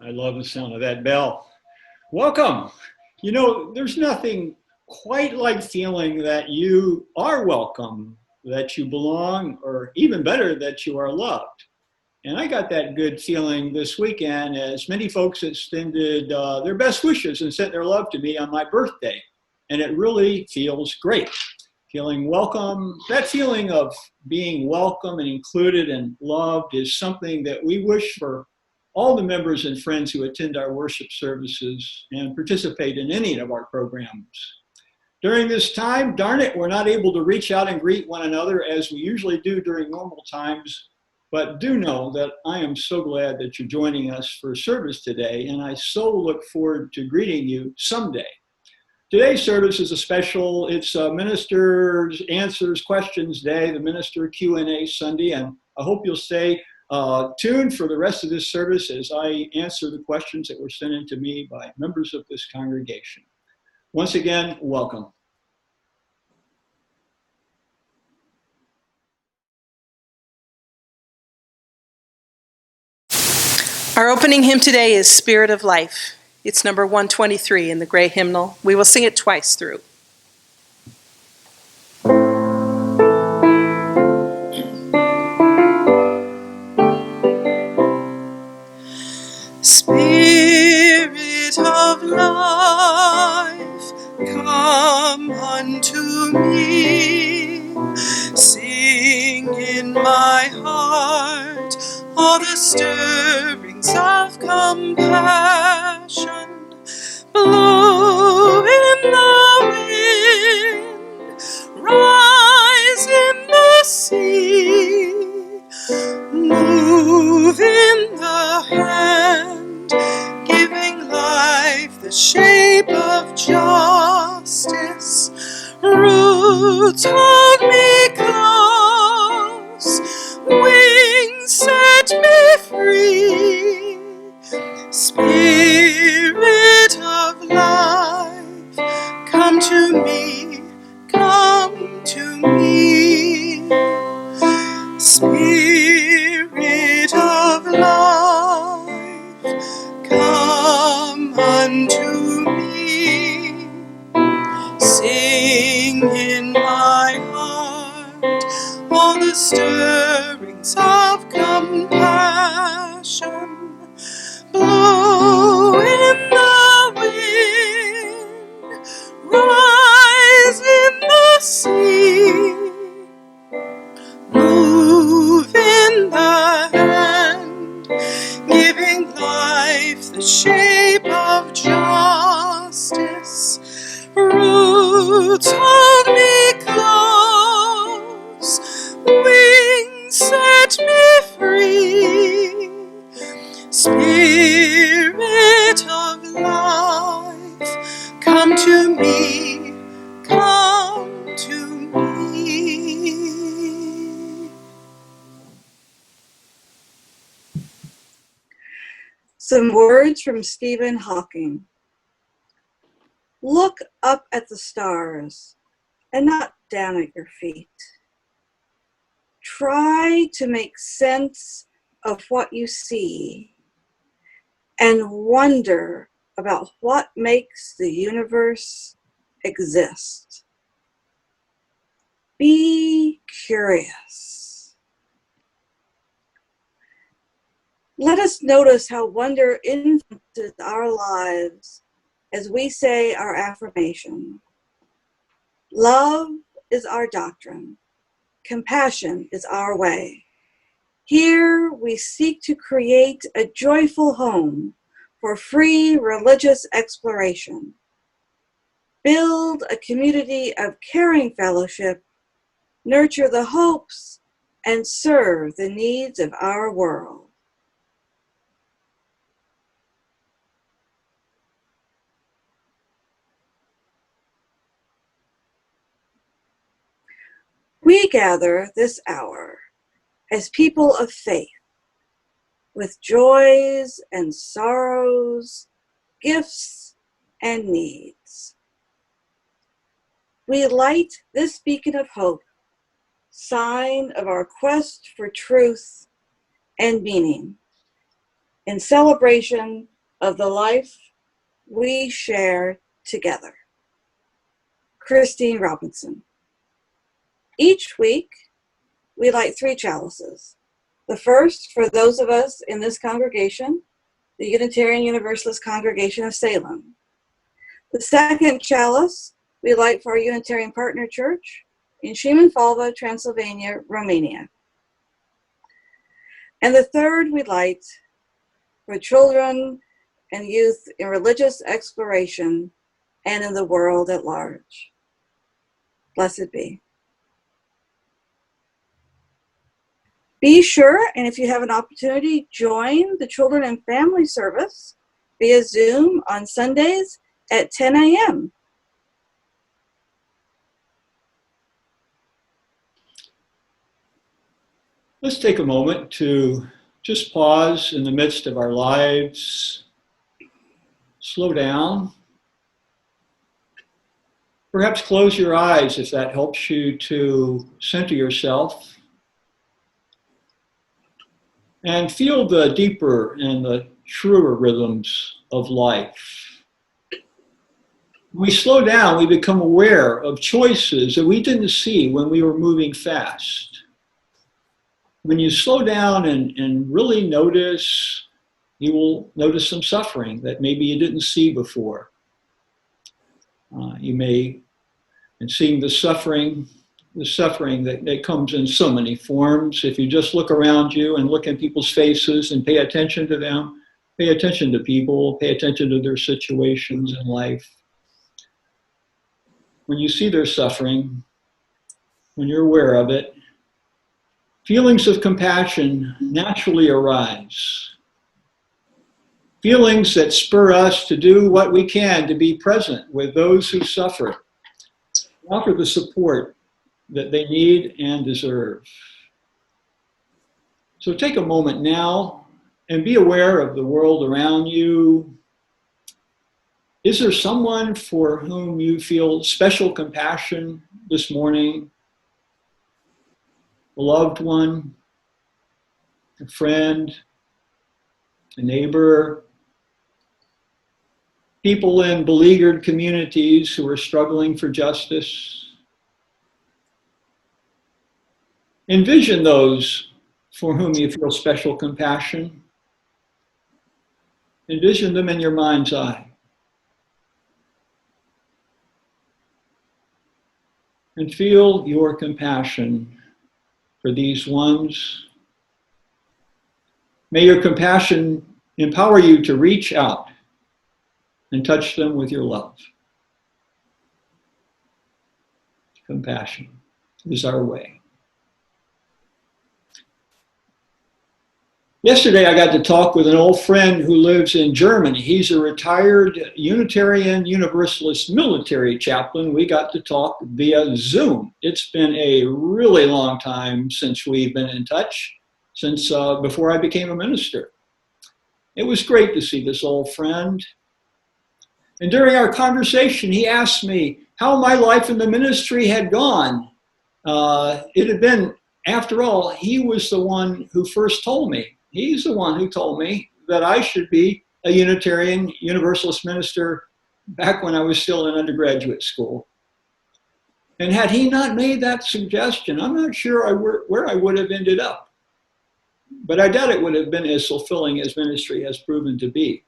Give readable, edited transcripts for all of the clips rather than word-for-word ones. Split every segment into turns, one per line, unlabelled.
I love the sound of that bell. Welcome. You know, there's nothing quite like feeling that you are welcome, that you belong, or even better, that you are loved. And I got that good feeling this weekend as many folks extended their best wishes and sent their love to me on my birthday. And it really feels great. Feeling welcome, that feeling of being welcome and included and loved is something that we wish for all the members and friends who attend our worship services and participate in any of our programs. During this time, darn it, we're not able to reach out and greet one another as we usually do during normal times, but do know that I am so glad that you're joining us for service today, and I so look forward to greeting you someday. Today's service is a special, it's Ministers Answers Questions Day, the Minister Q&A Sunday, and I hope you'll stay tuned for the rest of this service as I answer the questions that were sent in to me by members of this congregation. Once again, welcome.
Our opening hymn today is Spirit of Life. It's number 123 in the gray hymnal. We will sing it twice through. Spirit of life, come unto me. Sing in my heart all the stirrings of compassion. Blow in the wind, rise in the sea, move in the hand, giving life the shape of justice. Roots hold me close, wings set me free. Spirit of life, come to me, come to me. Spirit of life, come unto me. Sing in my heart all the stirrings of compassion. Blow in the wind, rise in the sea, move in the hand, giving life the shape of justice. Roots hold me close, wings set me free. Spirit of life, come to me, come to me.
Some words from Stephen Hawking. Look up at the stars and not down at your feet. Try to make sense of what you see and wonder about what makes the universe exist. Be curious. Let us notice how wonder influences our lives as we say our affirmation. Love is our doctrine. Compassion is our way. Here we seek to create a joyful home for free religious exploration. Build a community of caring fellowship, nurture the hopes, and serve the needs of our world. We gather this hour as people of faith, with joys and sorrows, gifts and needs. We light this beacon of hope, sign of our quest for truth and meaning, in celebration of the life we share together. Christine Robinson. Each week, we light 3 chalices. The first for those of us in this congregation, the Unitarian Universalist Congregation of Salem. The second chalice we light for our Unitarian Partner Church in Šimenfalva, Transylvania, Romania. And the third we light for children and youth in religious exploration and in the world at large. Blessed be. Be sure, and if you have an opportunity, join the Children and Family Service via Zoom on Sundays at 10 a.m.
Let's take a moment to just pause in the midst of our lives, slow down. Perhaps close your eyes if that helps you to center yourself and feel the deeper and the truer rhythms of life. When we slow down, we become aware of choices that we didn't see when we were moving fast. When you slow down and really notice, you will notice some suffering that maybe you didn't see before. You may, and seeing the suffering that comes in so many forms. If you just look around you and look at people's faces and pay attention to them, pay attention to people, pay attention to their situations in life. When you see their suffering, when you're aware of it, feelings of compassion naturally arise. Feelings that spur us to do what we can to be present with those who suffer, offer the support that they need and deserve. So take a moment now and be aware of the world around you. Is there someone for whom you feel special compassion this morning? A loved one, a friend, a neighbor, people in beleaguered communities who are struggling for justice? Envision those for whom you feel special compassion. Envision them in your mind's eye. And feel your compassion for these ones. May your compassion empower you to reach out and touch them with your love. Compassion is our way. Yesterday, I got to talk with an old friend who lives in Germany. He's a retired Unitarian Universalist military chaplain. We got to talk via Zoom. It's been a really long time since we've been in touch, since before I became a minister. It was great to see this old friend. And during our conversation, he asked me how my life in the ministry had gone. It had been, after all, he was the one who first told me. He's the one who told me that I should be a Unitarian Universalist minister back when I was still in undergraduate school. And had he not made that suggestion, I'm not sure where I would have ended up. But I doubt it would have been as fulfilling as ministry has proven to be.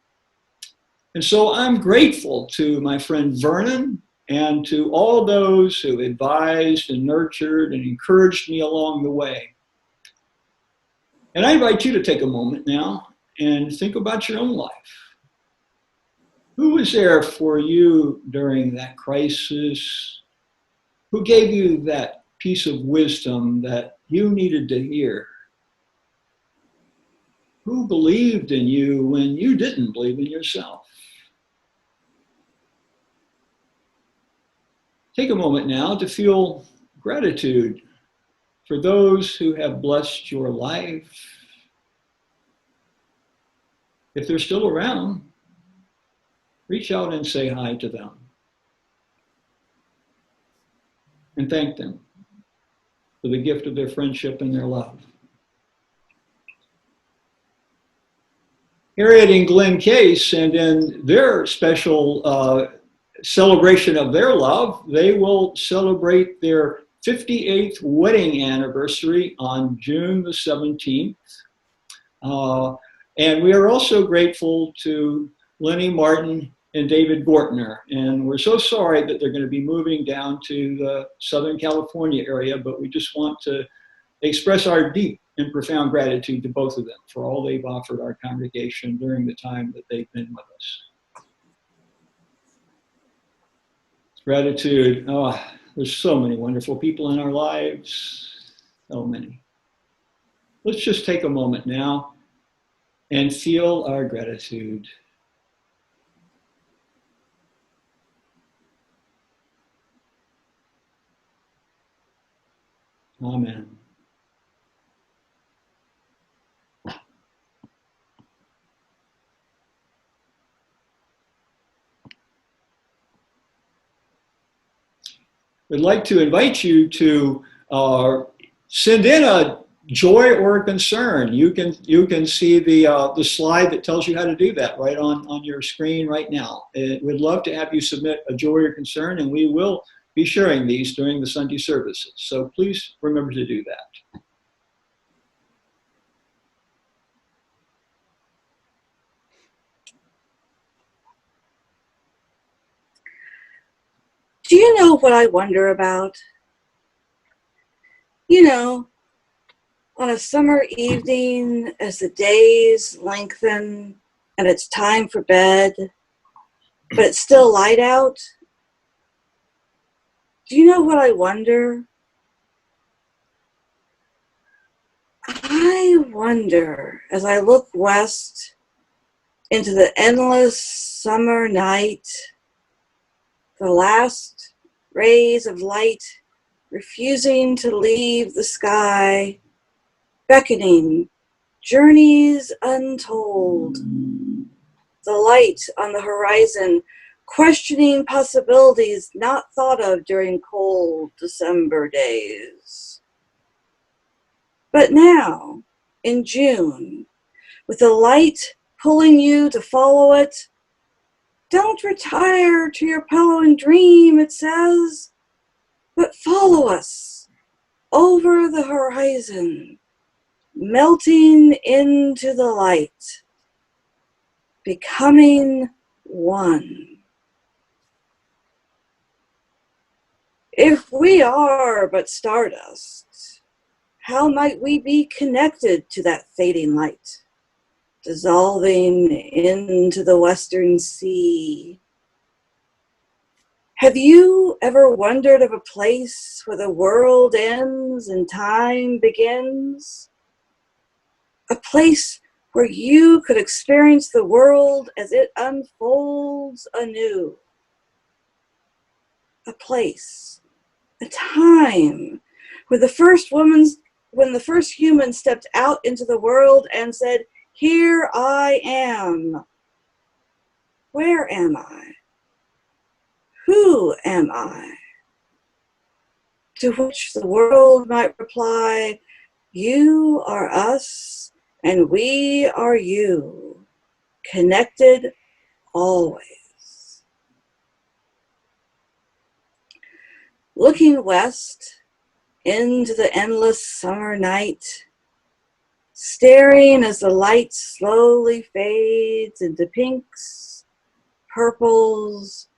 And so I'm grateful to my friend Vernon and to all those who advised and nurtured and encouraged me along the way. And I invite you to take a moment now and think about your own life. Who was there for you during that crisis? Who gave you that piece of wisdom that you needed to hear? Who believed in you when you didn't believe in yourself? Take a moment now to feel gratitude for those who have blessed your life. If they're still around, reach out and say hi to them. And thank them for the gift of their friendship and their love. Harriet and Glenn Case, and in their special celebration of their love, they will celebrate their 58th wedding anniversary on June the 17th. And we are also grateful to Lenny Martin and David Gortner. And we're so sorry that they're going to be moving down to the Southern California area, but we just want to express our deep and profound gratitude to both of them for all they've offered our congregation during the time that they've been with us. Gratitude. Oh, there's so many wonderful people in our lives. So many. Let's just take a moment now and feel our gratitude. Amen. We'd like to invite you to send in a joy or a concern. You can see the slide that tells you how to do that right on your screen right now. We'd love to have you submit a joy or concern, and we will be sharing these during the Sunday services. So please remember to do that.
Do you know what I wonder about? You know, on a summer evening, as the days lengthen and it's time for bed, but it's still light out, do you know what I wonder? I wonder, as I look west into the endless summer night, the last rays of light refusing to leave the sky, beckoning journeys untold. The light on the horizon, questioning possibilities not thought of during cold December days. But now, in June, with the light pulling you to follow it, don't retire to your pillow and dream, it says, but follow us over the horizon, melting into the light, becoming one. If we are but stardust, how might we be connected to that fading light, dissolving into the western sea? Have you ever wondered of a place where the world ends and time begins? A place where you could experience the world as it unfolds anew. A place, a time, where when the first human stepped out into the world and said, "Here I am." Where am I? Who am I? To which the world might reply, "You are us, and we are you, connected always." Looking west into the endless summer night, staring as the light slowly fades into pinks, purples,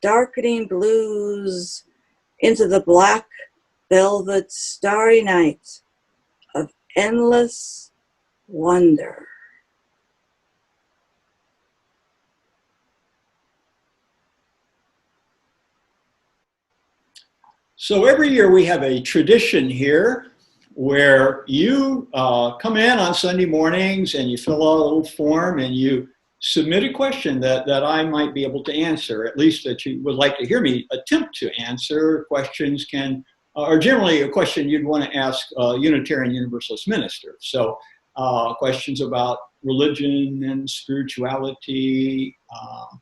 darkening blues, into the black velvet starry night of endless wonder.
So every year we have a tradition here where you come in on Sunday mornings and you fill out a little form and you submit a question that I might be able to answer, at least that you would like to hear me attempt to answer. Questions are generally a question you'd want to ask a Unitarian Universalist minister. So questions about religion and spirituality,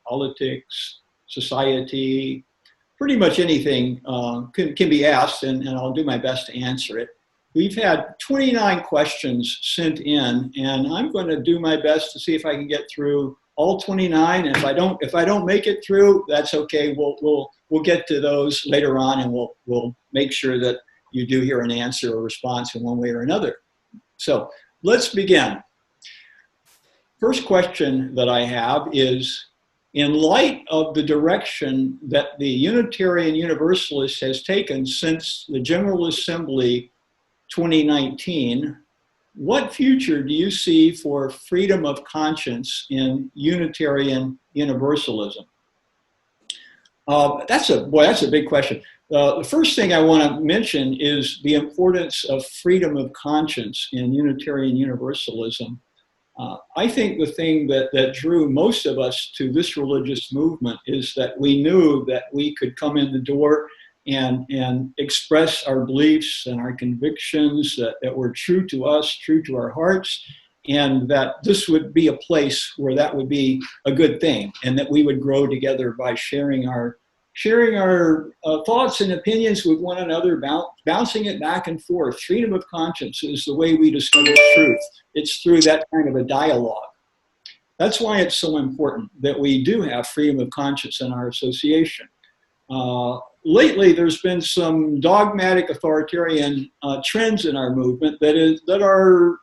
politics, society, pretty much anything can be asked, and I'll do my best to answer it. we've had 29 questions sent in, and I'm going to do my best to see if I can get through all 29. And if I don't make it through, that's okay. We'll get to those later on, and we'll make sure that you do hear an answer or response in one way or another. So let's begin. First question that I have is, in light of the direction that the Unitarian Universalist has taken since the General Assembly 2019, what future do you see for freedom of conscience in Unitarian Universalism? That's a big question. The first thing I want to mention is the importance of freedom of conscience in Unitarian Universalism. I think the thing that drew most of us to this religious movement is that we knew that we could come in the door and express our beliefs and our convictions that were true to us, true to our hearts, and that this would be a place where that would be a good thing, and that we would grow together by sharing our thoughts and opinions with one another, bouncing it back and forth. Freedom of conscience is the way we discover truth. It's through that kind of a dialogue. That's why it's so important that we do have freedom of conscience in our association. Lately, there's been some dogmatic authoritarian trends in our movement that are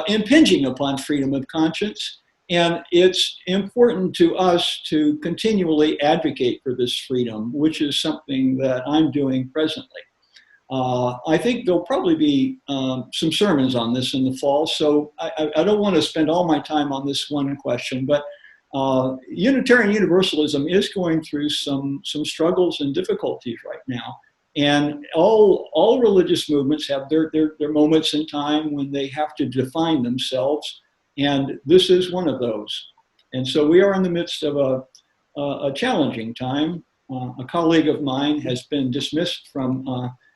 impinging upon freedom of conscience. And it's important to us to continually advocate for this freedom, which is something that I'm doing presently. I think there'll probably be some sermons on this in the fall, so I don't want to spend all my time on this one question, but Unitarian Universalism is going through some struggles and difficulties right now. And all religious movements have their moments in time when they have to define themselves. And this is one of those. And so we are in the midst of a challenging time. A colleague of mine has been dismissed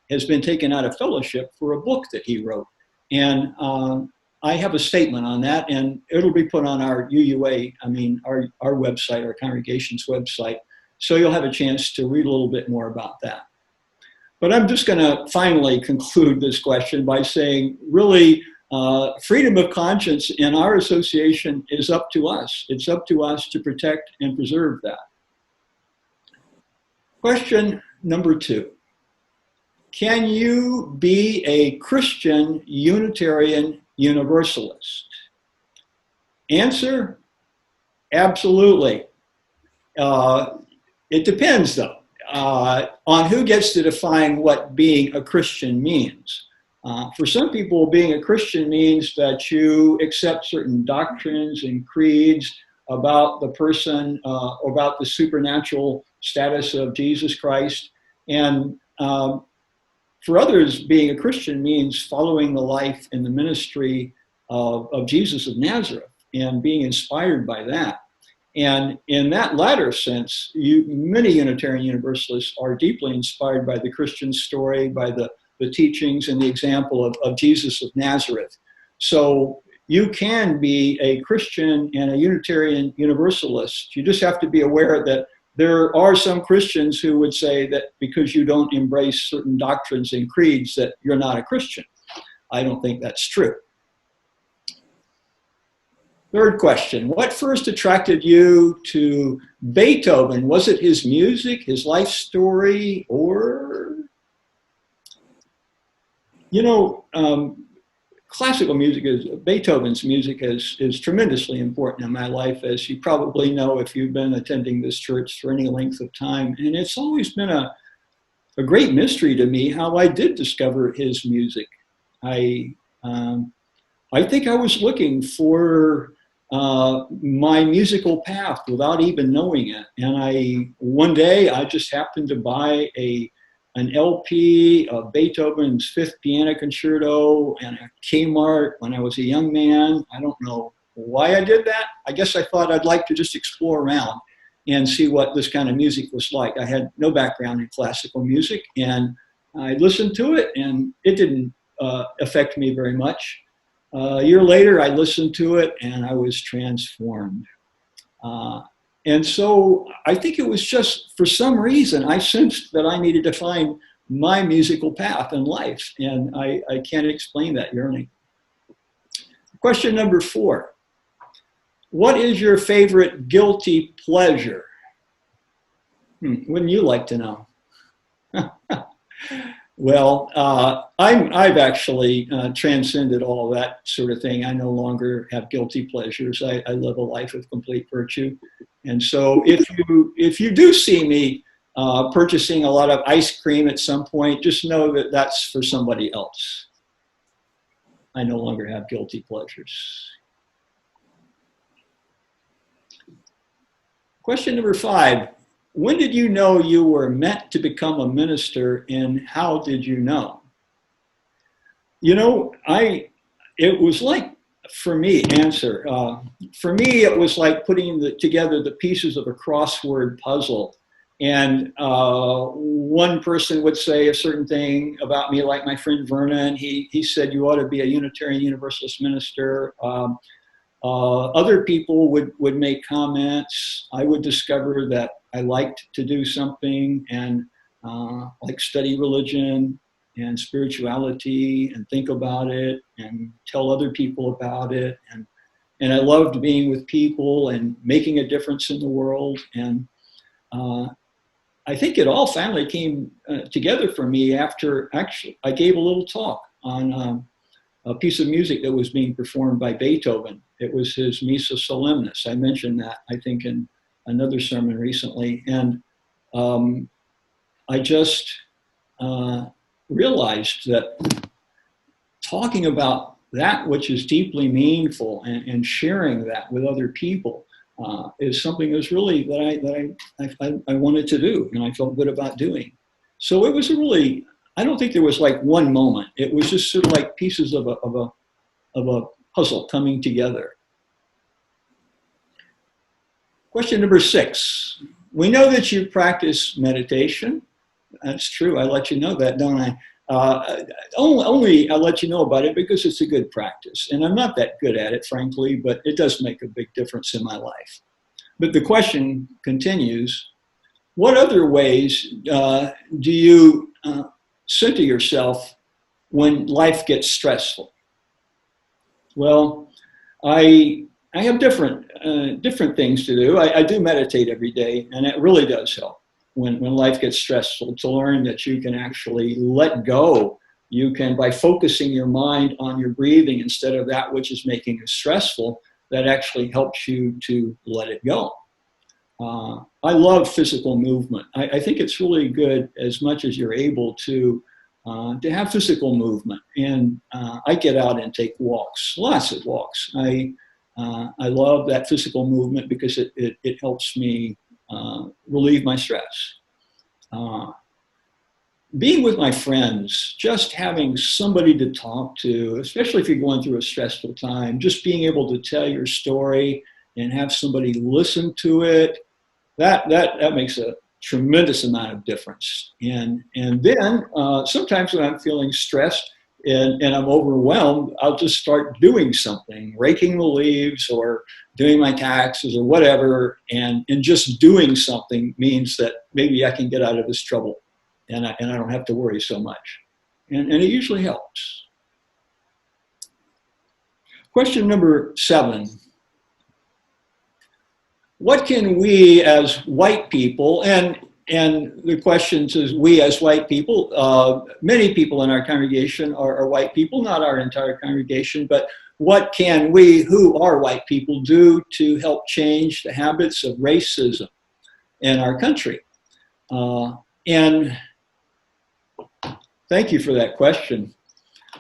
has been taken out of fellowship for a book that he wrote. And I have a statement on that, and it'll be put on our our website, our congregation's website. So you'll have a chance to read a little bit more about that. But I'm just going to finally conclude this question by saying, really, freedom of conscience in our association is up to us. It's up to us to protect and preserve that. Question number 2. Can you be a Christian Unitarian Universalist? Answer, absolutely. It depends, though, on who gets to define what being a Christian means. For some people, being a Christian means that you accept certain doctrines and creeds about the person, about the supernatural status of Jesus Christ. And for others, being a Christian means following the life and the ministry of Jesus of Nazareth and being inspired by that. And in that latter sense, many Unitarian Universalists are deeply inspired by the Christian story, by the teachings and the example of Jesus of Nazareth. So you can be a Christian and a Unitarian Universalist. You just have to be aware that there are some Christians who would say that because you don't embrace certain doctrines and creeds that you're not a Christian. I don't think that's true. Third question, what first attracted you to Beethoven? Was it his music, his life story, or... classical music Beethoven's music is tremendously important in my life, as you probably know if you've been attending this church for any length of time. And it's always been a great mystery to me how I did discover his music. I think I was looking for my musical path without even knowing it. And one day I just happened to buy an LP of Beethoven's Fifth Piano Concerto and a Kmart when I was a young man. I don't know why I did that. I guess I thought I'd like to just explore around and see what this kind of music was like. I had no background in classical music, and I listened to it, and it didn't affect me very much. A year later, I listened to it, and I was transformed. And so I think it was just, for some reason, I sensed that I needed to find my musical path in life, and I can't explain that yearning. Question number 4. What is your favorite guilty pleasure? Wouldn't you like to know? Well, I've actually transcended all of that sort of thing. I no longer have guilty pleasures. I live a life of complete virtue. And so if you do see me purchasing a lot of ice cream at some point, just know that that's for somebody else. I no longer have guilty pleasures. Question number 5. When did you know you were meant to become a minister, and how did you know? You know, it was like, for me, for me, it was like putting together the pieces of a crossword puzzle. And one person would say a certain thing about me, like my friend Vernon. He said, you ought to be a Unitarian Universalist minister. Other people would make comments. I would discover that I liked to do something and like study religion and spirituality and think about it and tell other people about it. And I loved being with people and making a difference in the world. And I think it all finally came together for me after actually I gave a little talk on a piece of music that was being performed by Beethoven. It was his Missa Solemnis. I mentioned that, I think, in another sermon recently. And I just realized that talking about that which is deeply meaningful and sharing that with other people is something that's really that I wanted to do and I felt good about doing. So it was I don't think there was like one moment. It was just sort of like pieces of a puzzle coming together. Question number 6. We know that you practice meditation. That's true. I let you know that, don't I? Only I let you know about it because it's a good practice. And I'm not that good at it, frankly, but it does make a big difference in my life. But the question continues, what other ways do you center yourself when life gets stressful? Well, I have different things to do. I do meditate every day, and it really does help when life gets stressful to learn that you can actually let go. You can, by focusing your mind on your breathing instead of that which is making it stressful, that actually helps you to let it go. I love physical movement. I think it's really good as much as you're able to have physical movement. And I get out and take walks, lots of walks. I love that physical movement because it helps me relieve my stress. Being with my friends, just having somebody to talk to, especially if you're going through a stressful time, just being able to tell your story and have somebody listen to it, that makes a tremendous amount of difference. And then sometimes when I'm feeling stressed and I'm overwhelmed, I'll just start doing something, raking the leaves or doing my taxes or whatever. And just doing something means that maybe I can get out of this trouble and I don't have to worry so much. And it usually helps. Question number 7. What can we as white people, and the question says we as white people, many people in our congregation are white people, not our entire congregation, but what can we who are white people do to help change the habits of racism in our country? And thank you for that question.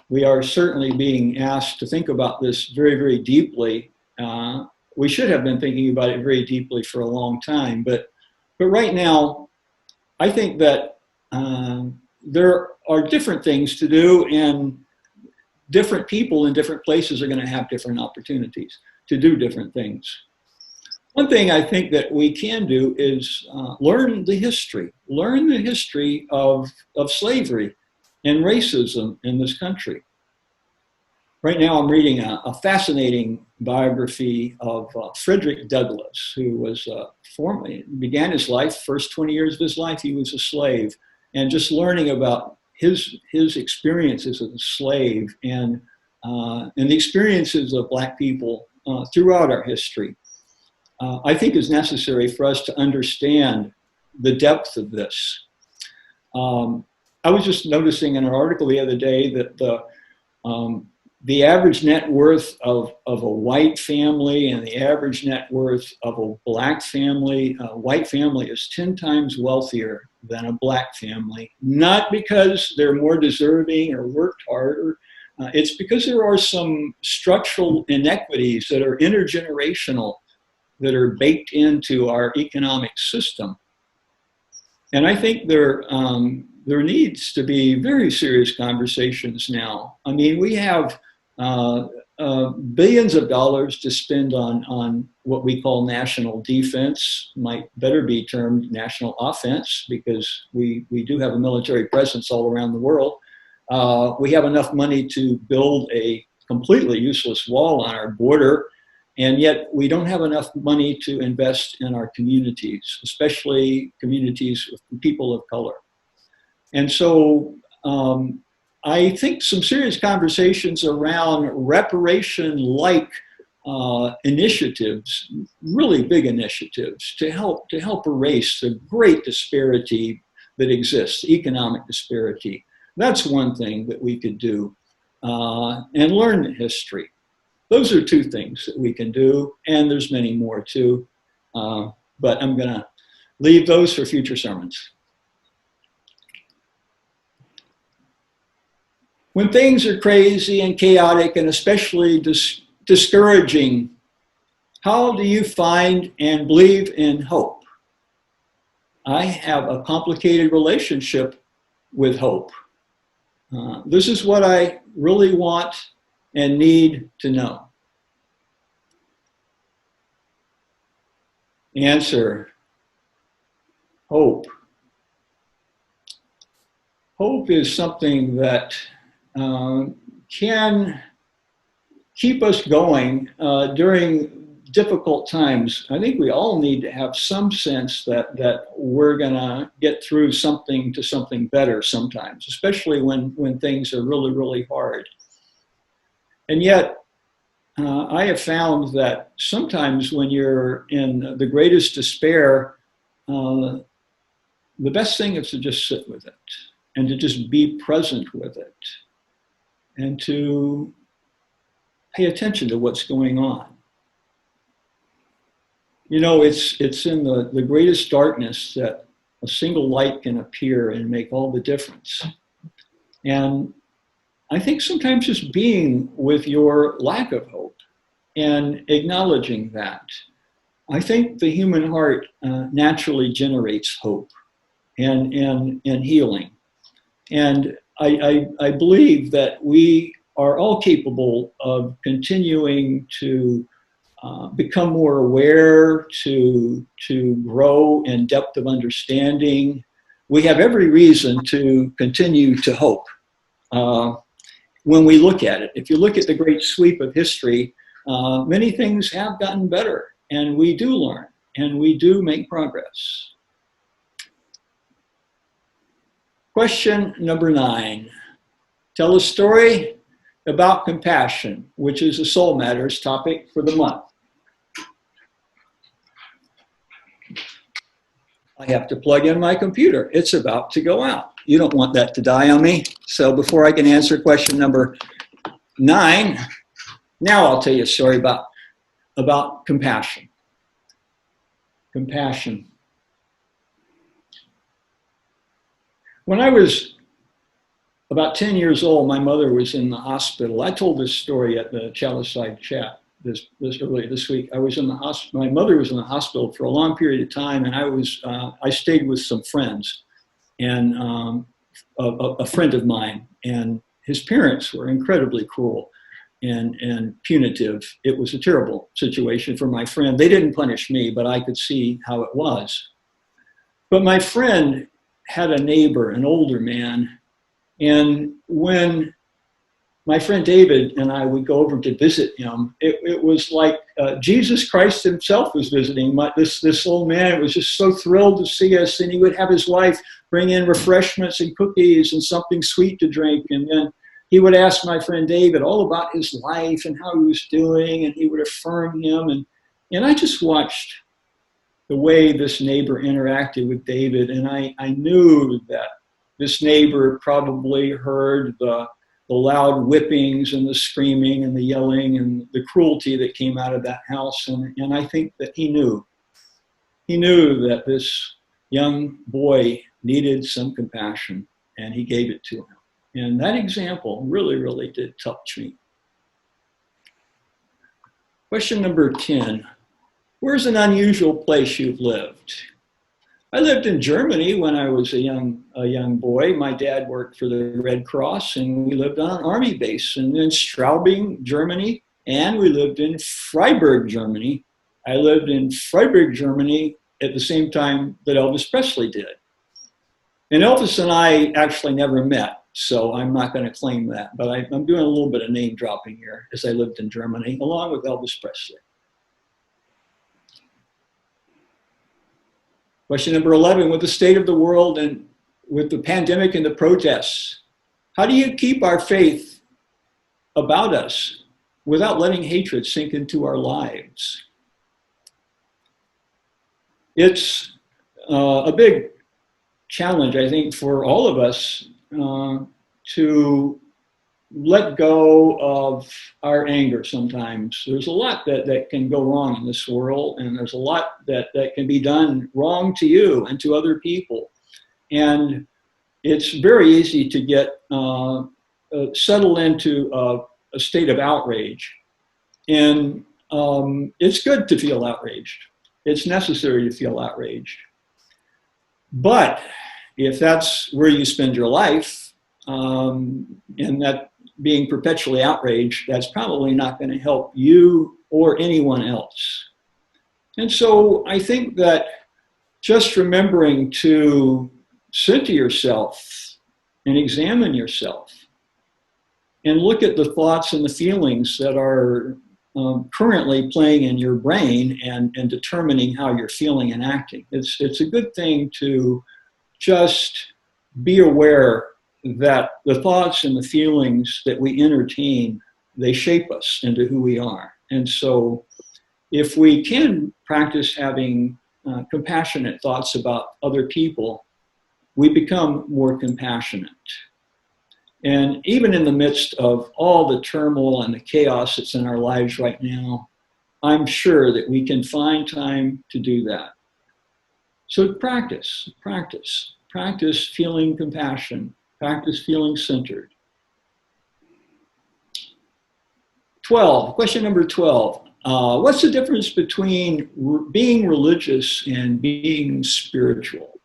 We are certainly being asked to think about this very, very deeply. We should have been thinking about it very deeply for a long time, but right now, I think that there are different things to do, and different people in different places are going to have different opportunities to do different things. One thing I think that we can do is learn the history of slavery and racism in this country. Right now, I'm reading a fascinating biography of Frederick Douglass, who was began his life, first 20 years of his life, he was a slave. and just learning about his experiences as a slave and the experiences of Black people throughout our history, I think is necessary for us to understand the depth of this. I was just noticing in an article the other day that the average net worth of a white family and the average net worth of a Black family, a white family is 10 times wealthier than a Black family, not because they're more deserving or worked harder. It's because there are some structural inequities that are intergenerational, that are baked into our economic system. And I think there needs to be very serious conversations now. I mean, we have billions of dollars to spend on what we call national defense, might better be termed national offense, because we do have a military presence all around the world. We have enough money to build a completely useless wall on our border, and yet we don't have enough money to invest in our communities, especially communities with people of color. And so I think some serious conversations around reparation-like initiatives, really big initiatives, to help erase the great disparity that exists, economic disparity. That's one thing that we could do, and learn history. Those are two things that we can do, and there's many more too, but I'm going to leave those for future sermons. When things are crazy and chaotic and especially discouraging, how do you find and believe in hope? I have a complicated relationship with hope. This is what I really want and need to know. Answer: hope. Hope is something that can keep us going during difficult times. I think we all need to have some sense that we're gonna get through something to something better sometimes, especially when things are really, really hard. And yet, I have found that sometimes when you're in the greatest despair, the best thing is to just sit with it and to just be present with it and to pay attention to what's going on. You know, it's in the greatest darkness that a single light can appear and make all the difference. And I think sometimes just being with your lack of hope and acknowledging that. I think the human heart naturally generates hope and healing. And I believe that we are all capable of continuing to become more aware, to grow in depth of understanding. We have every reason to continue to hope. When we look at it, if you look at the great sweep of history, many things have gotten better, and we do learn, and we do make progress. Question number 9. Tell a story about compassion, which is a Soul Matters topic for the month. I have to plug in my computer. It's about to go out. You don't want that to die on me. So before I can answer question number 9, now I'll tell you a story about compassion. Compassion. When I was about 10 years old, my mother was in the hospital. I told this story at the Chalice-side chat this earlier this week. I was in the hospital. My mother was in the hospital for a long period of time, and I stayed with some friends, and a friend of mine, and his parents were incredibly cruel and punitive. It was a terrible situation for my friend. They didn't punish me, but I could see how it was. But my friend had a neighbor, an older man, and when my friend David and I would go over to visit him. It was like Jesus Christ himself was visiting. This old man was just so thrilled to see us, and he would have his wife bring in refreshments and cookies and something sweet to drink. And then he would ask my friend David all about his life and how he was doing, and he would affirm him. And I just watched the way this neighbor interacted with David, and I knew that this neighbor probably heard the loud whippings and the screaming and the yelling and the cruelty that came out of that house. And I think that he knew that this young boy needed some compassion, and he gave it to him. And that example really, really did touch me. Question number 10. Where's an unusual place you've lived? I lived in Germany when I was a young boy. My dad worked for the Red Cross, and we lived on an army base. And in Straubing, Germany, and we lived in Freiburg, Germany. I lived in Freiburg, Germany at the same time that Elvis Presley did. And Elvis and I actually never met, so I'm not going to claim that. But I'm doing a little bit of name dropping here, as I lived in Germany, along with Elvis Presley. Question number 11, with the state of the world and with the pandemic and the protests, how do you keep our faith about us without letting hatred sink into our lives? It's a big challenge, I think, for all of us to let go of our anger sometimes. There's a lot that can go wrong in this world, and there's a lot that can be done wrong to you and to other people. And it's very easy to get settled into a state of outrage. And it's good to feel outraged. It's necessary to feel outraged. But if that's where you spend your life, and that being perpetually outraged, that's probably not going to help you or anyone else. And so I think that just remembering to sit to yourself and examine yourself and look at the thoughts and the feelings that are currently playing in your brain and determining how you're feeling and acting. It's a good thing to just be aware that the thoughts and the feelings that we entertain, they shape us into who we are. And so if we can practice having compassionate thoughts about other people, we become more compassionate. And even in the midst of all the turmoil and the chaos that's in our lives right now, I'm sure that we can find time to do that. So practice feeling compassion. Practice feeling centered. 12, question number 12. What's the difference between being religious and being spiritual?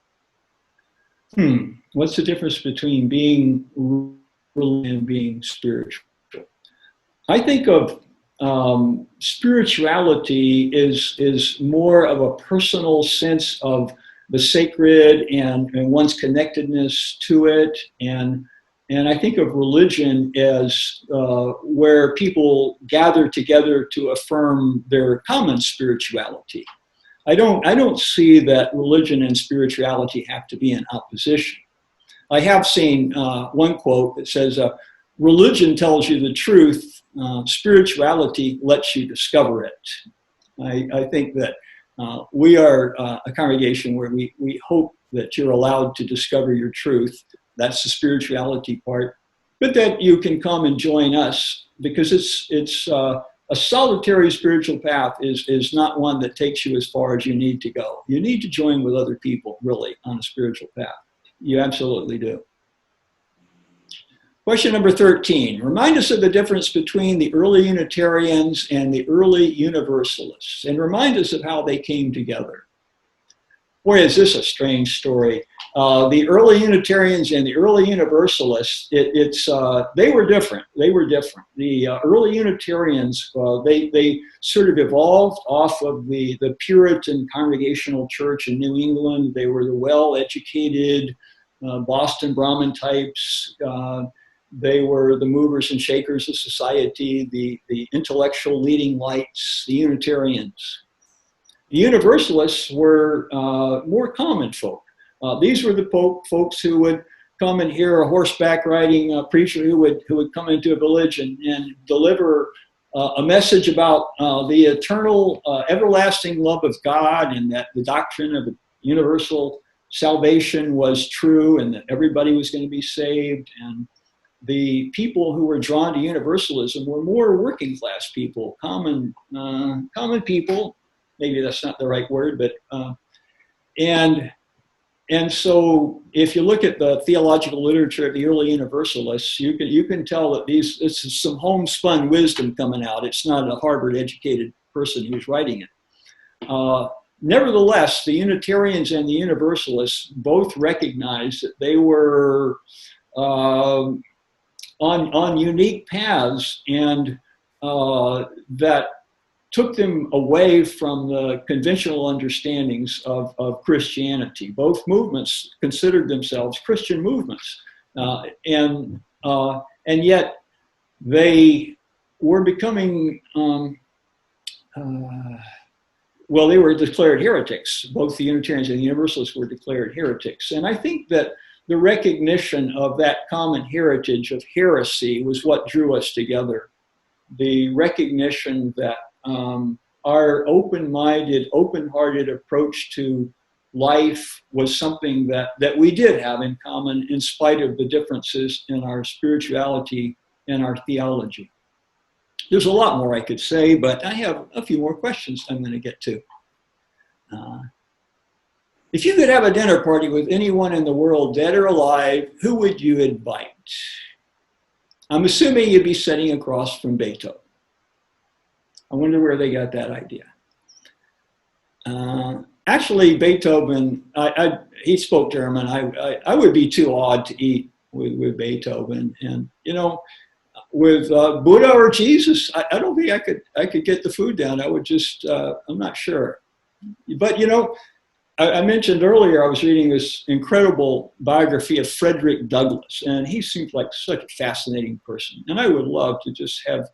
What's the difference between being religious and being spiritual? I think of spirituality is more of a personal sense of the sacred and one's connectedness to it. And I think of religion as where people gather together to affirm their common spirituality. I don't see that religion and spirituality have to be in opposition. I have seen one quote that says, religion tells you the truth, spirituality lets you discover it. I think that we are a congregation where we hope that you're allowed to discover your truth. That's the spirituality part. But that you can come and join us, because it's a solitary spiritual path is not one that takes you as far as you need to go. You need to join with other people, really, on a spiritual path. You absolutely do. Question number 13. Remind us of the difference between the early Unitarians and the early Universalists, and remind us of how they came together. Boy, is this a strange story. The early Unitarians and the early Universalists, they were different. The early Unitarians, they sort of evolved off of the Puritan Congregational Church in New England. They were the well-educated Boston Brahmin types. They were the movers and shakers of society, the intellectual leading lights, the Unitarians. The Universalists were more common folk. These were the folks who would come and hear a horseback riding preacher who would come into a village and deliver a message about the eternal, everlasting love of God, and that the doctrine of universal salvation was true, and that everybody was going to be saved. And the people who were drawn to Universalism were more working class people, common people. Maybe that's not the right word, but and so if you look at the theological literature of the early Universalists, you can tell that this is some homespun wisdom coming out. It's not a Harvard-educated person who's writing it. Nevertheless, the Unitarians and the Universalists both recognized that they were on unique paths, and that took them away from the conventional understandings of Christianity. Both movements considered themselves Christian movements, and yet they were becoming, well, they were declared heretics. Both the Unitarians and the Universalists were declared heretics. And I think that the recognition of that common heritage of heresy was what drew us together. The recognition that our open-minded, open-hearted approach to life was something that we did have in common, in spite of the differences in our spirituality and our theology. There's a lot more I could say, but I have a few more questions I'm going to get to. If you could have a dinner party with anyone in the world, dead or alive, who would you invite? I'm assuming you'd be sitting across from Beethoven. I wonder where they got that idea. Actually, Beethoven, he spoke German. I would be too odd to eat with Beethoven. And, you know, with Buddha or Jesus, I don't think I could get the food down. I would just, I'm not sure. But, you know, I mentioned earlier I was reading this incredible biography of Frederick Douglass, and he seems like such a fascinating person. And I would love to just have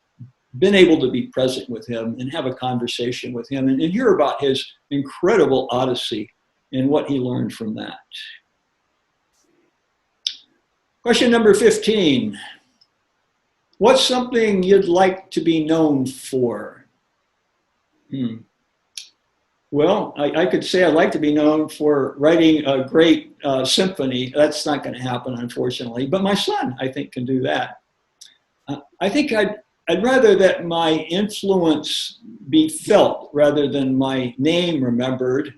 been able to be present with him and have a conversation with him and hear about his incredible odyssey and what he learned from that. Question number 15. What's something you'd like to be known for? Well, I could say I'd like to be known for writing a great symphony. That's not going to happen, unfortunately. But my son, I think, can do that. I think I'd rather that my influence be felt rather than my name remembered.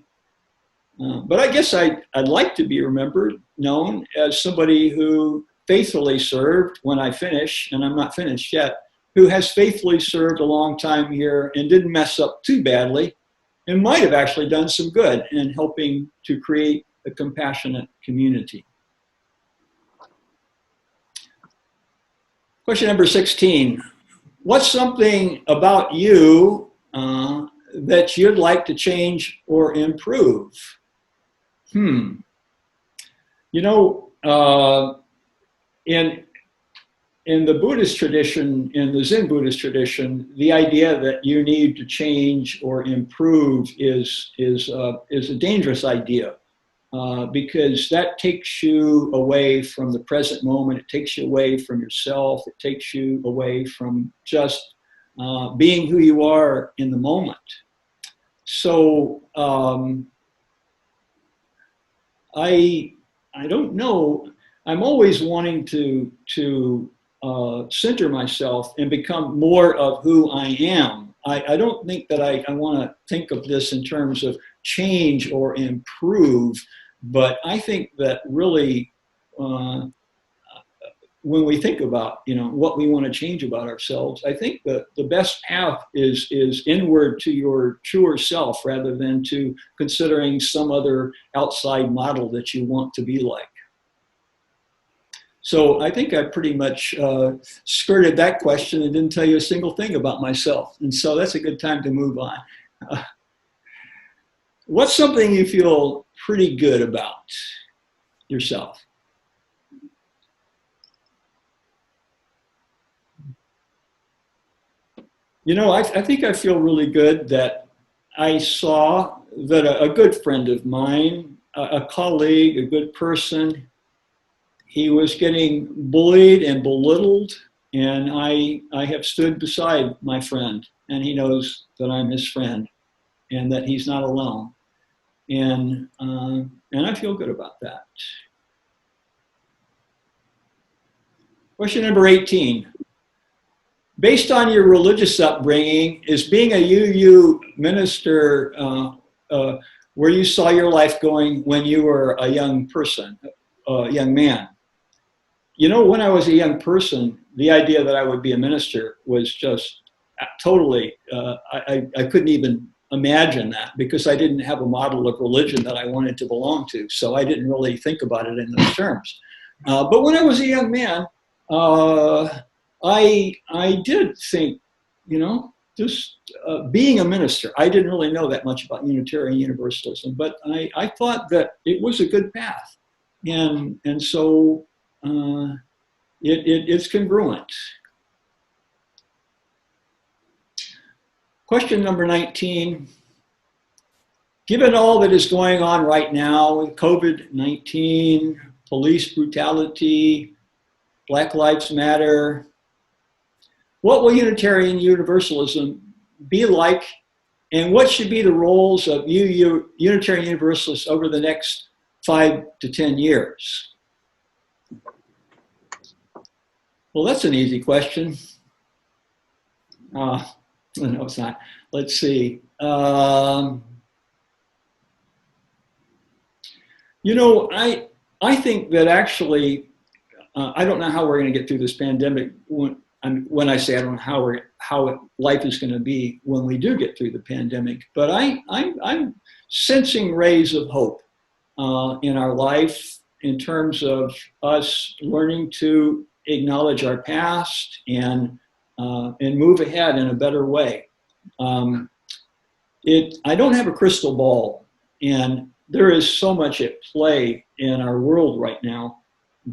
But I guess I'd like to be remembered, known as somebody who faithfully served when I finish, and I'm not finished yet, who has faithfully served a long time here and didn't mess up too badly, and might have actually done some good in helping to create a compassionate community. Question number 16. What's something about you that you'd like to change or improve? You know, in the Buddhist tradition, in the Zen Buddhist tradition, the idea that you need to change or improve is a dangerous idea, because that takes you away from the present moment. It takes you away from yourself. It takes you away from just being who you are in the moment. So I don't know. I'm always wanting to center myself and become more of who I am. I don't think that I want to think of this in terms of change or improve, but I think that really when we think about, you know, what we want to change about ourselves, I think that the best path is inward to your truer self rather than to considering some other outside model that you want to be like. So I think I pretty much skirted that question and didn't tell you a single thing about myself. And so that's a good time to move on. What's something you feel pretty good about yourself? You know, I think I feel really good that I saw that a good friend of mine, a colleague, a good person, he was getting bullied and belittled, and I have stood beside my friend, and he knows that I'm his friend and that he's not alone. And I feel good about that. Question number 18. Based on your religious upbringing, is being a UU minister where you saw your life going when you were a young person, a young man? You know, when I was a young person, the idea that I would be a minister was just totally, I couldn't even imagine that because I didn't have a model of religion that I wanted to belong to. So I didn't really think about it in those terms. But when I was a young man, I did think, you know, just being a minister. I didn't really know that much about Unitarian Universalism, but I thought that it was a good path, and so it's congruent. Question number 19. Given all that is going on right now with COVID-19, police brutality, Black Lives Matter, what will Unitarian Universalism be like, and what should be the roles of Unitarian Universalists over the next 5 to 10 years? Well, that's an easy question. No, it's not. Let's see. You know, I think that actually, I don't know how we're going to get through this pandemic. When I say I don't know how life is going to be when we do get through the pandemic, but I'm sensing rays of hope in our life in terms of us learning to acknowledge our past and move ahead in a better way. I don't have a crystal ball, and there is so much at play in our world right now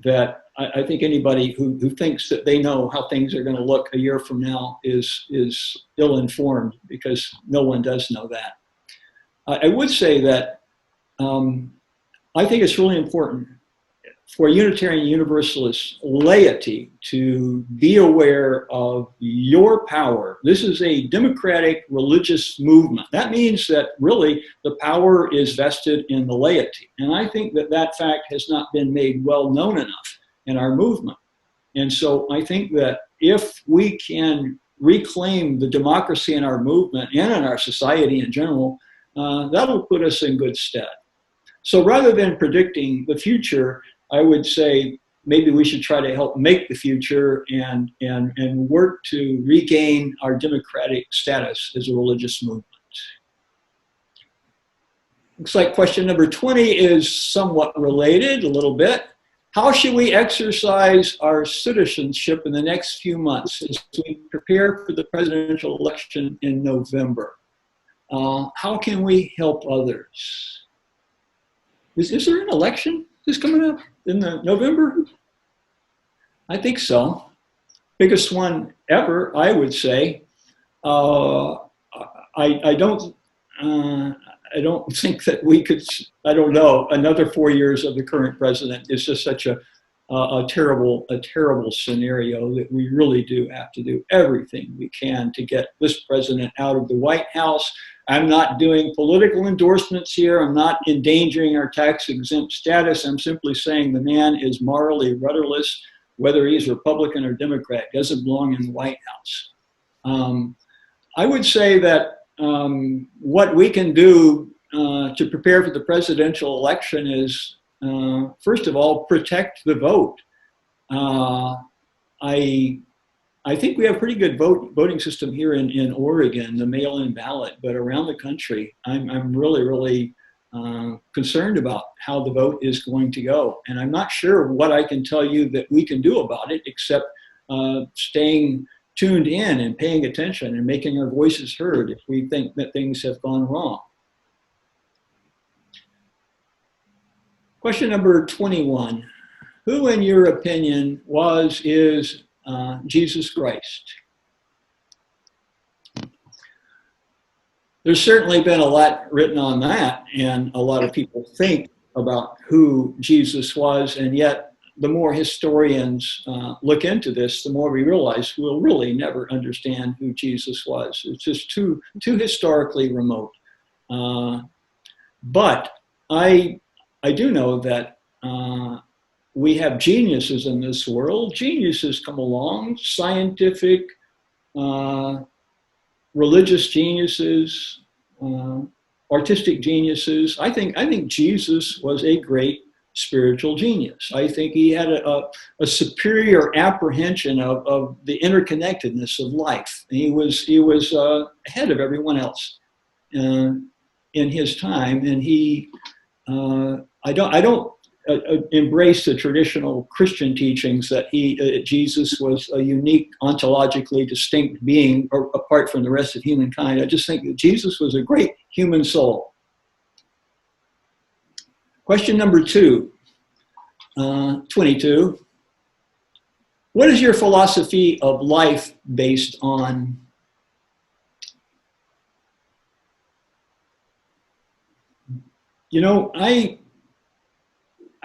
that I think anybody who thinks that they know how things are going to look a year from now is ill-informed, because no one does know that. I would say that I think it's really important for Unitarian Universalist laity to be aware of your power. This is a democratic religious movement. That means that really the power is vested in the laity. And I think that that fact has not been made well known enough in our movement. And so I think that if we can reclaim the democracy in our movement and in our society in general, that'll put us in good stead. So rather than predicting the future, I would say maybe we should try to help make the future and work to regain our democratic status as a religious movement. Looks like question number 20 is somewhat related a little bit. How should we exercise our citizenship in the next few months as we prepare for the presidential election in November? How can we help others? Is there an election that's coming up in November? I think so. Biggest one ever, I would say. I don't think that we could. I don't know. Another 4 years of the current president is just such a terrible scenario that we really do have to do everything we can to get this president out of the White House. I'm not doing political endorsements here. I'm not endangering our tax-exempt status. I'm simply saying the man is morally rudderless, whether he's Republican or Democrat, doesn't belong in the White House. I would say that what we can do to prepare for the presidential election is, first of all, protect the vote. I think we have a pretty good voting system here in Oregon, the mail-in ballot, but around the country, I'm really concerned about how the vote is going to go. And I'm not sure what I can tell you that we can do about it, except staying tuned in and paying attention and making our voices heard if we think that things have gone wrong. Question number 21. Who, in your opinion, is Jesus Christ? there's certainly been a lot written on that, and a lot of people think about who Jesus was, and yet the more historians look into this, the more we realize we'll really never understand who Jesus was. It's just too historically remote. But I do know that we have geniuses in this world. Geniuses come along, scientific, religious geniuses, artistic geniuses. I think Jesus was a great spiritual genius. I think he had a superior apprehension of the interconnectedness of life. He was ahead of everyone else in his time, and he I don't embrace the traditional Christian teachings that Jesus was a unique, ontologically distinct being apart from the rest of humankind. I just think that Jesus was a great human soul. Question number 2, 22. What is your philosophy of life based on? You know, I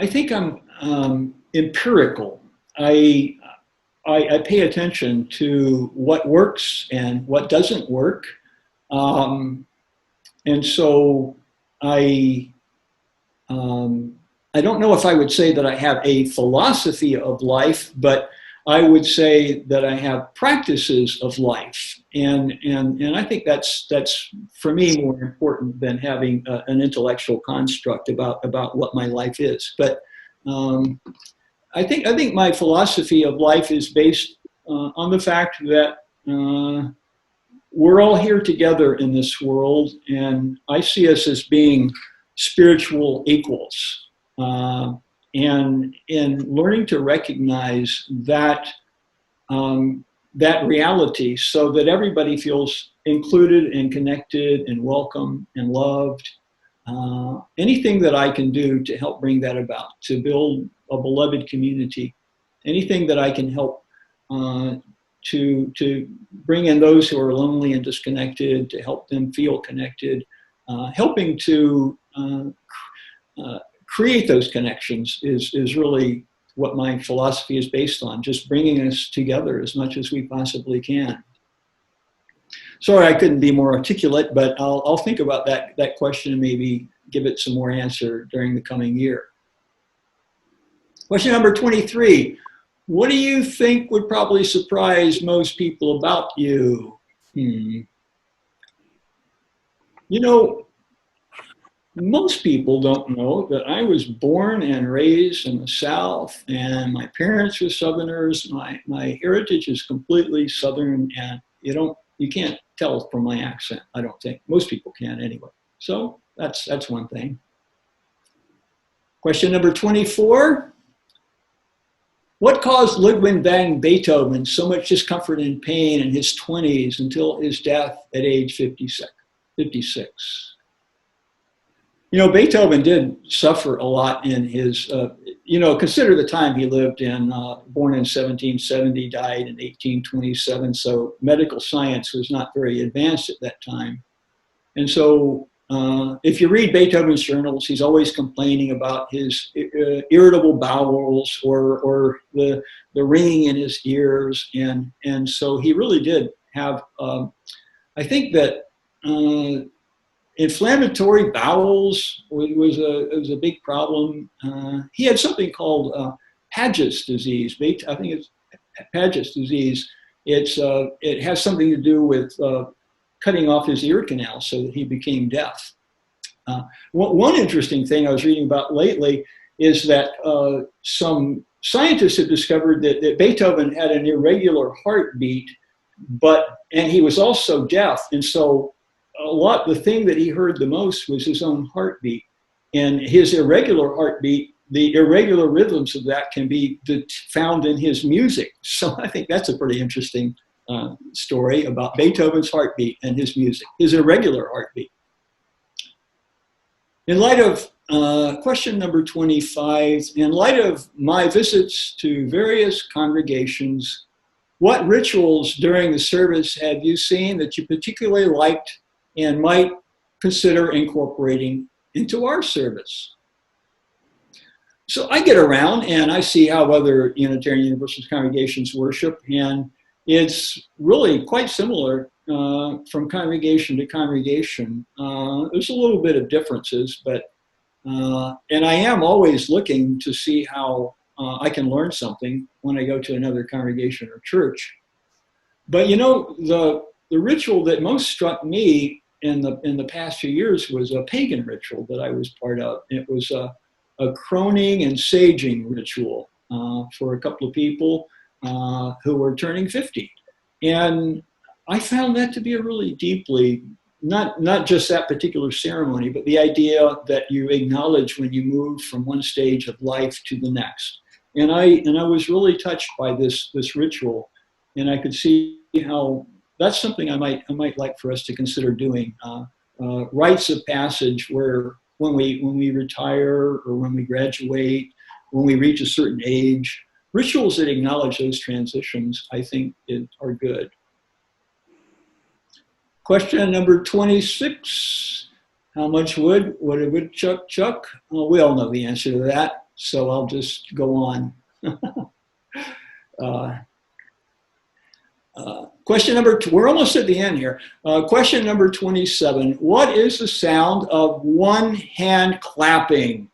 think I'm empirical. I pay attention to what works and what doesn't work, and so I don't know if I would say that I have a philosophy of life, but I would say that I have practices of life, and I think that's for me more important than having an intellectual construct about what my life is. But I think my philosophy of life is based on the fact that we're all here together in this world, and I see us as being spiritual equals. And in learning to recognize that that reality, so that everybody feels included and connected and welcome and loved. Anything that I can do to help bring that about, to build a beloved community, anything that I can help to bring in those who are lonely and disconnected, to help them feel connected, helping to create those connections is really what my philosophy is based on, just bringing us together as much as we possibly can. Sorry, I couldn't be more articulate, but I'll think about that question and maybe give it some more answer during the coming year. Question number 23. What do you think would probably surprise most people about you? You know, most people don't know that I was born and raised in the South, and my parents were Southerners. My heritage is completely Southern, and you can't tell from my accent, I don't think. Most people can anyway. So that's one thing. Question number 24. What caused Ludwig van Beethoven so much discomfort and pain in his 20s until his death at age 56? You know, Beethoven did suffer a lot in his, consider the time he lived in, born in 1770, died in 1827, so medical science was not very advanced at that time. And so if you read Beethoven's journals, he's always complaining about his irritable bowels or the ringing in his ears. And so he really did have, I think that inflammatory bowels was a big problem. He had something called Paget's disease. I think it's Paget's disease. It has something to do with cutting off his ear canal so that he became deaf. One interesting thing I was reading about lately is that some scientists have discovered that Beethoven had an irregular heartbeat, and he was also deaf, and so the thing that he heard the most was his own heartbeat, and his irregular heartbeat, the irregular rhythms of that can be found in his music. So I think that's a pretty interesting story about Beethoven's heartbeat and his music, his irregular heartbeat. In light of question number 25, in light of my visits to various congregations, what rituals during the service have you seen that you particularly liked and might consider incorporating into our service. So I get around and I see how other Unitarian Universalist congregations worship, and it's really quite similar from congregation to congregation. There's a little bit of differences, but and I am always looking to see how I can learn something when I go to another congregation or church. But you know, the ritual that most struck me in the past few years was a pagan ritual that I was part of. It was a croning and saging ritual for a couple of people who were turning 50. And I found that to be a really deeply, not just that particular ceremony, but the idea that you acknowledge when you move from one stage of life to the next. And I was really touched by this ritual, and I could see how that's something I might like for us to consider doing. Rites of passage where when we retire or when we graduate, when we reach a certain age, rituals that acknowledge those transitions, I think, are good. Question number 26. How much wood would a woodchuck chuck? Well, we all know the answer to that, so I'll just go on. Question number we're almost at the end here. Question number 27. What is the sound of one hand clapping?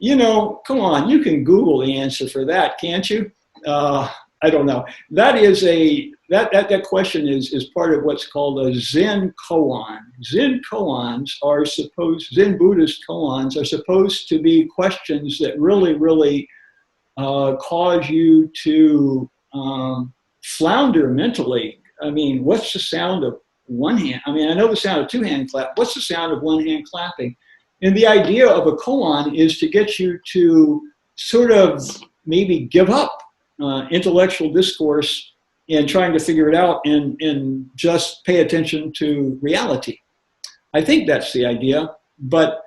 You know, come on, you can Google the answer for that, can't you? I don't know. That is that question is part of what's called a Zen koan. Zen Buddhist koans are supposed to be questions that really cause you to flounder mentally. I mean, what's the sound of one hand? I mean, I know the sound of two hand clap. What's the sound of one hand clapping? And the idea of a koan is to get you to sort of maybe give up intellectual discourse and trying to figure it out and just pay attention to reality. I think that's the idea. But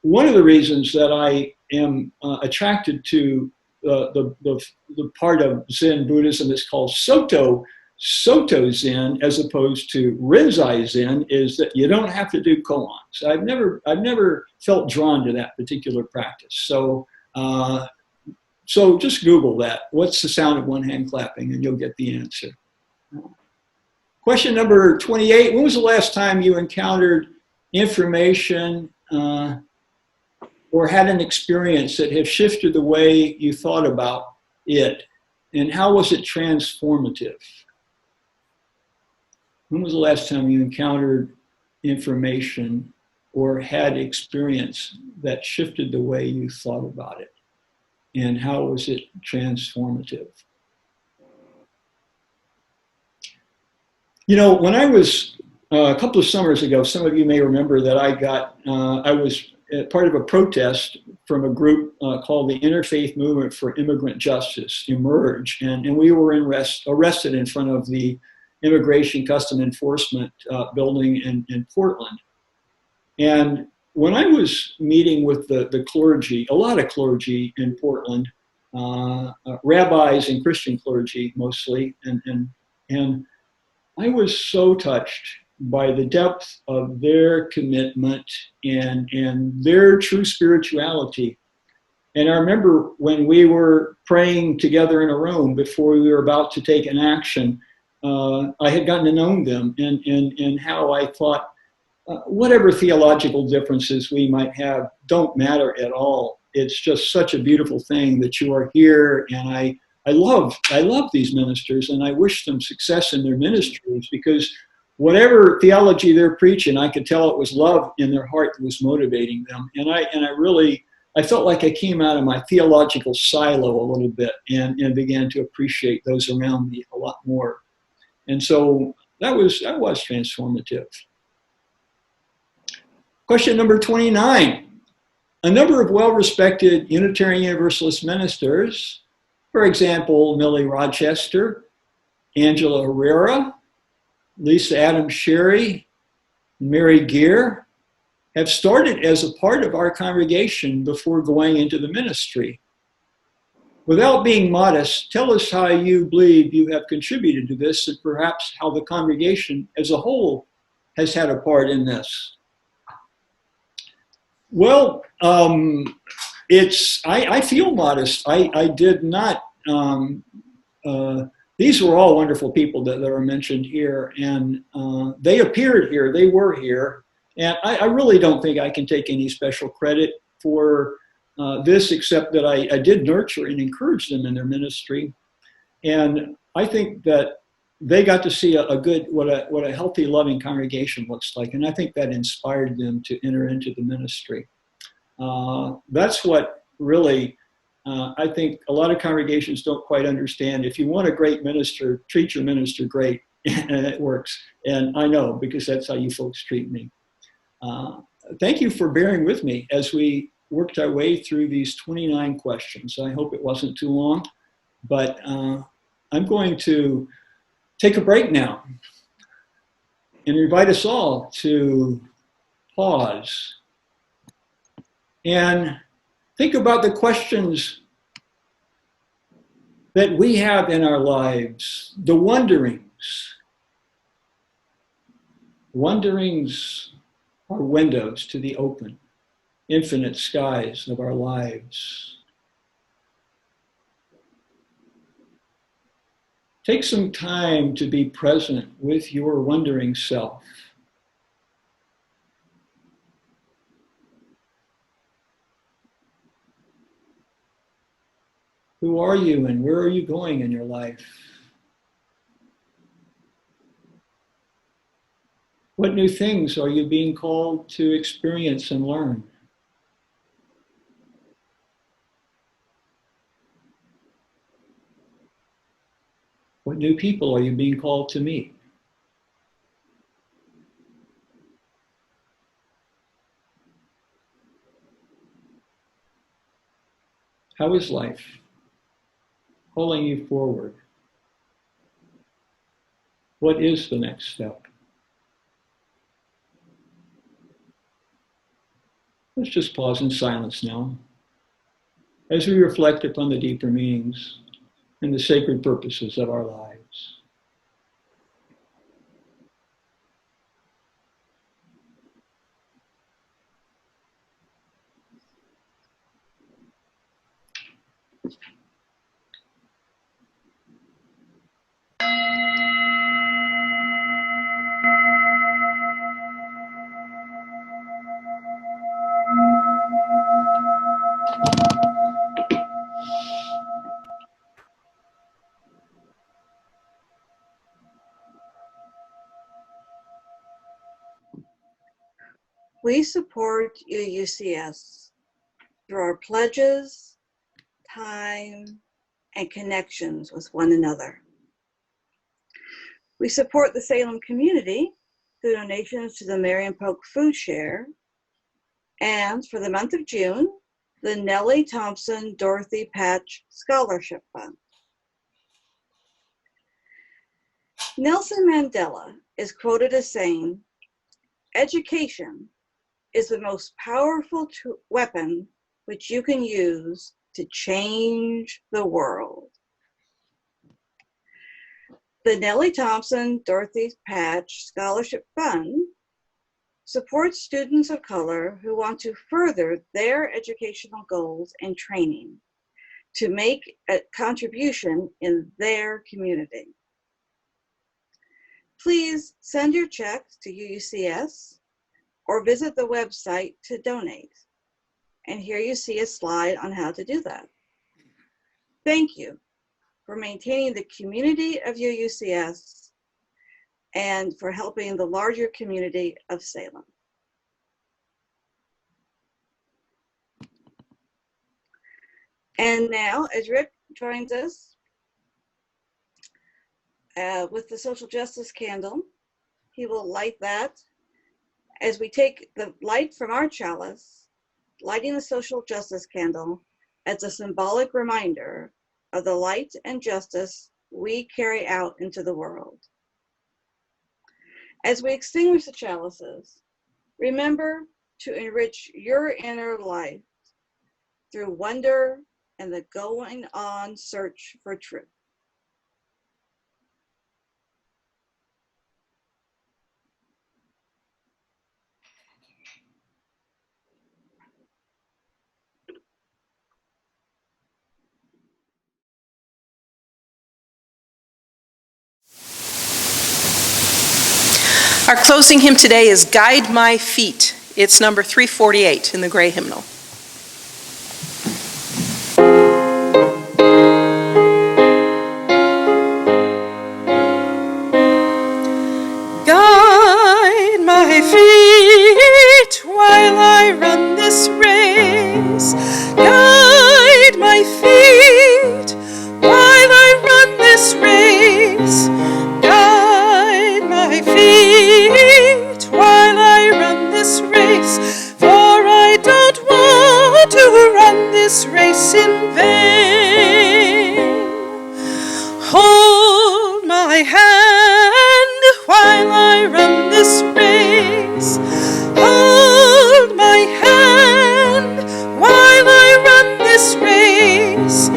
one of the reasons that I am attracted to the part of Zen Buddhism is called Soto Zen, as opposed to Rinzai Zen, is that you don't have to do koans. I've never felt drawn to that particular practice. So just Google that. What's the sound of one hand clapping? And you'll get the answer. Question number 28. When was the last time you encountered information or had an experience that has shifted the way you thought about it? And how was it transformative? When was the last time you encountered information or had experience that shifted the way you thought about it? And how was it transformative? You know, when I was a couple of summers ago, some of you may remember that I was part of a protest from a group called the Interfaith Movement for Immigrant Justice, Emerge, and we were arrested in front of the Immigration Custom Enforcement building in Portland. And when I was meeting with the clergy, a lot of clergy in Portland, rabbis and Christian clergy mostly, and I was so touched by the depth of their commitment and their true spirituality. And I remember when we were praying together in a room before we were about to take an action, I had gotten to know them and how I thought, whatever theological differences we might have don't matter at all. It's just such a beautiful thing that you are here, and I love these ministers, and I wish them success in their ministries, because whatever theology they're preaching, I could tell it was love in their heart that was motivating them. And I felt like I came out of my theological silo a little bit and began to appreciate those around me a lot more. And so that was transformative. Question number 29. A number of well-respected Unitarian Universalist ministers, for example, Millie Rochester, Angela Herrera, Lisa Adams Sherry, Mary Gear, have started as a part of our congregation before going into the ministry. Without being modest, tell us how you believe you have contributed to this, and perhaps how the congregation as a whole has had a part in this? Well, I feel modest. I did not, these were all wonderful people that are mentioned here, and they appeared here, they were here, and I really don't think I can take any special credit for this, except that I did nurture and encourage them in their ministry. And I think that they got to see what a healthy, loving congregation looks like. And I think that inspired them to enter into the ministry. That's what really, I think a lot of congregations don't quite understand. If you want a great minister, treat your minister great, and it works. And I know, because that's how you folks treat me. Thank you for bearing with me as we worked our way through these 29 questions. I hope it wasn't too long, but I'm going to take a break now and invite us all to pause and think about the questions that we have in our lives, the wonderings. Wonderings are windows to the open, infinite skies of our lives. Take some time to be present with your wondering self. Who are you and where are you going in your life? What new things are you being called to experience and learn? What new people are you being called to meet? How is life pulling you forward? What is the next step? Let's just pause in silence now as we reflect upon the deeper meanings and the sacred purposes of our lives.
We support UUCS through our pledges, time, and connections with one another. We support the Salem community through donations to the Marion Polk Food Share, and for the month of June, the Nellie Thompson Dorothy Patch Scholarship Fund. Nelson Mandela is quoted as saying, "Education is the most powerful weapon which you can use to change the world." The Nellie Thompson Dorothy Patch Scholarship Fund supports students of color who want to further their educational goals and training to make a contribution in their community. Please send your checks to UUCS or visit the website to donate. And here you see a slide on how to do that. Thank you for maintaining the community of UUCS and for helping the larger community of Salem. And now, as Rick joins us with the social justice candle, he will light that as we take the light from our chalice, lighting the social justice candle as a symbolic reminder of the light and justice we carry out into the world. As we extinguish the chalices, remember to enrich your inner life through wonder and the going on search for truth.
Our closing hymn today is Guide My Feet. It's number 348 in the gray hymnal. Guide my feet while I run this race. Guide my feet while I run this race. Guide my feet while I run this race. For I don't want to run this race in vain. Hold my hand while I run this race. Hold my hand while I run this race.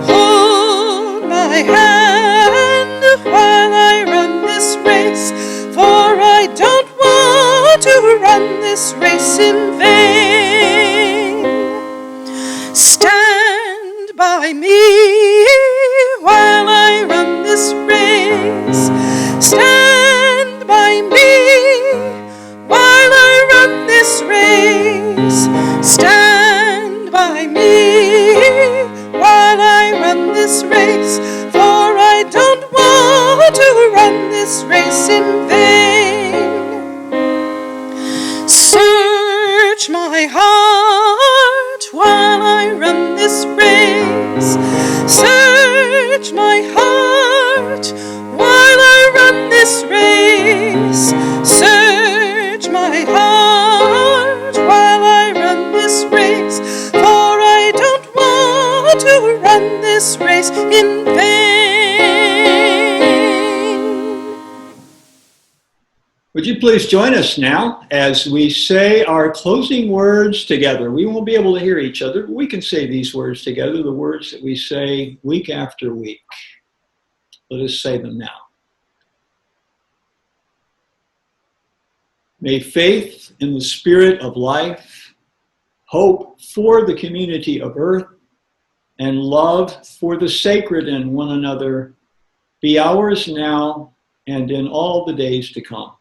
Hold my hand while I run this race. For I don't want to run this race in vain. Stand by me while I run this race. Stand by me while I run this race. Stand by me while I run this race. For I don't want to run this race in vain. Search my heart while I run this race. Search my heart while I run this race. Search my heart while I run this race. For I don't want to run this race in vain.
Would you please join us now as we say our closing words together? We won't be able to hear each other, but we can say these words together, the words that we say week after week. Let us say them now. May faith in the Spirit of life, hope for the community of earth, and love for the sacred in one another be ours now and in all the days to come.